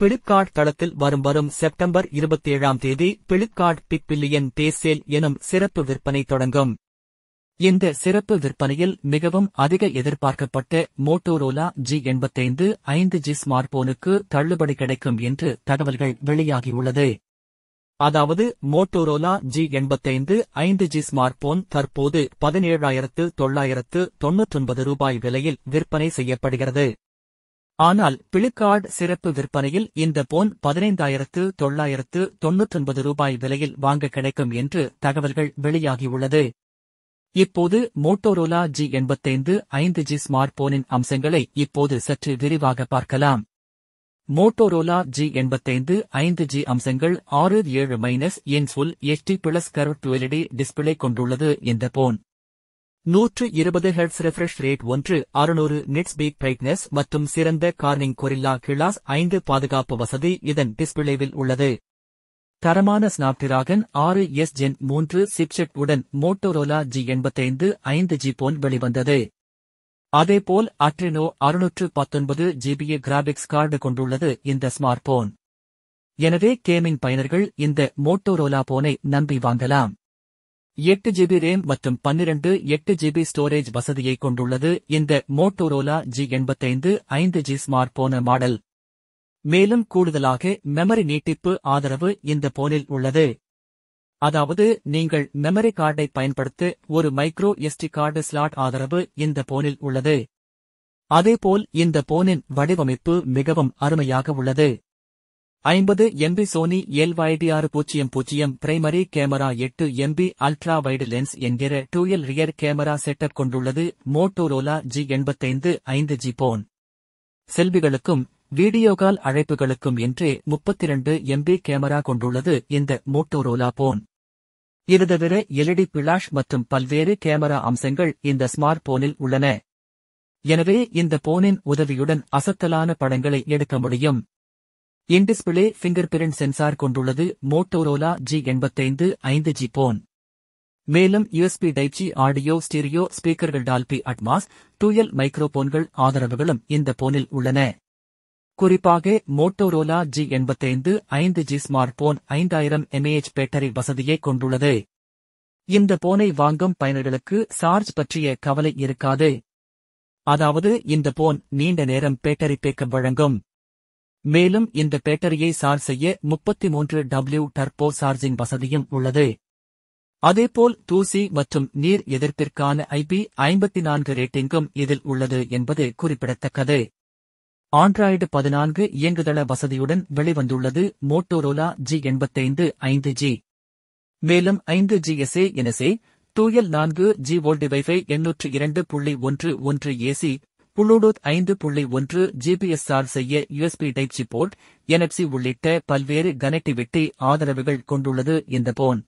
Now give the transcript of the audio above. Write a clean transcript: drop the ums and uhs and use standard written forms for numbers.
Flipkart தளத்தில் வரும் September 27ஆம் தேதி Flipkart big billion day sale எனும் சிறப்பு விற்பனை தொடங்கும். இந்த சிறப்பு விற்பனையில் மிகவும் அதிக எதிர்பார்க்கப்பட்ட மோட்டோரோலா G85 5G ஸ்மார்ட்போனுக்கு தள்ளுபடி கிடைக்கும் என்று தகவல்கள் வெளியாகியுள்ளது. அதாவது மோட்டோரோலா G85 5G ஸ்மார்ட்போன் தற்போது 17,999 ரூபாய் விலையில் விற்பனை செய்யப்படுகிறது. ஆனால் பிளிப்கார்ட் சிறப்பு விற்பனையில் இந்த போன் 15,999 ரூபாய் விலையில் வாங்க கிடைக்கும் என்று தகவல்கள் வெளியாகியுள்ளது. இப்போது மோட்டோரோலா G85 5G ஸ்மார்ட்போனின் அம்சங்களை இப்போது சற்று விரிவாக பார்க்கலாம். மோட்டோரோலா G85 5G அம்சங்கள் 6.7- Full HD+ Curved QLED display கொண்டுள்ளது. இந்த phone 120 Hz refresh rate 600 nits peak brightness மற்றும் சிறந்த கார்னிங் கொரில்லா கிளாஸ் 5 பாதுகாப்பு வசதி இதன் டிஸ்பிளேவில் உள்ளது. தரமான ஸ்னாப்டிராகன் 6S Gen 3 சிப்செட் உடன் மோட்டோரோலா G85 5G போன் வெளிவந்தது. அதேபோல் Adreno 619 GB கிராபிக்ஸ் கார்டு கொண்டுள்ளது இந்த ஸ்மார்ட்போன். எனவே கேமிங் பயனர்கள் இந்த மோட்டோரோலா போனை நம்பி வாங்கலாம். 8 GB ரேம் மற்றும் 8 GB ஸ்டோரேஜ் வசதியை கொண்டுள்ளது இந்த Motorola G85 5G smartphone model. மேலும் கூடுதலாக மெமரி நீட்டிப்பு ஆதரவு இந்த போனில் உள்ளது. அதாவது நீங்கள் மெமரி கார்டை பயன்படுத்த ஒரு மைக்ரோ SD கார்டு ஸ்லாட் ஆதரவு இந்த போனில் உள்ளது. அதேபோல் இந்த போனின் வடிவமைப்பு மிகவும் அருமையாக உள்ளது. 50 MB Sony LYD600 primary camera 8 MB ultra wide lens என்கிற டூயல் ரியர் கேமரா செட்டப் கொண்டுள்ளது மோட்டோரோலா G85 5G போன். செல்விகளுக்கும் வீடியோ கால் அழைப்புகளுக்கும் என்று 32 MB கேமரா கொண்டுள்ளது இந்த மோட்டோரோலா போன். இது தவிர LED பிளாஷ் மற்றும் பல்வேறு கேமரா அம்சங்கள் இந்த ஸ்மார்ட் போனில் உள்ளன. எனவே இந்த போனின் உதவியுடன் அசத்தலான படங்களை எடுக்க முடியும். இன்டிஸ்பிளே ஃபிங்கர் பிரிண்ட் சென்சார் கொண்டுள்ளது மோட்டோரோலா G85 5G போன். மேலும் USB டைப்-C ஆடியோ ஸ்டீரியோ ஸ்பீக்கர்கள் டால்பி அட்மாஸ் டூயல் மைக்ரோபோன்கள் ஆதரவுகளும் இந்த போனில் உள்ளன. குறிப்பாக Motorola G85 5G smartphone 5000 mAh battery வசதியை கொண்டுள்ளது. இந்த போனை வாங்கும் பயனர்களுக்கு சார்ஜ் பற்றிய கவலை இருக்காது. அதாவது இந்த போன் நீண்ட நேரம் பேட்டரி பேக்கப் வழங்கும். மேலும் இந்த பேட்டரியை சார்ஜ் செய்ய 33W டர்போ சார்ஜிங் வசதியும் உள்ளது. அதேபோல் தூசி மற்றும் நீர் எதிர்ப்பிற்கான IP54 ரேட்டிங்கும் இதில் உள்ளது என்பது குறிப்பிடத்தக்கது. ஆண்ட்ராய்டு 14 இயங்குதள வசதியுடன் வெளிவந்துள்ளது மோட்டோரோலா G85 5G. மேலும் 5G SA dual 4G volt wifi 802.11 AC Bluetooth 5.1 GPS charge செய்ய USB டைப்-C போர்ட் NFC உள்ளிட்ட பல்வேறு கனெக்டிவிட்டி ஆதரவுகள் கொண்டுள்ளது இந்த போன்.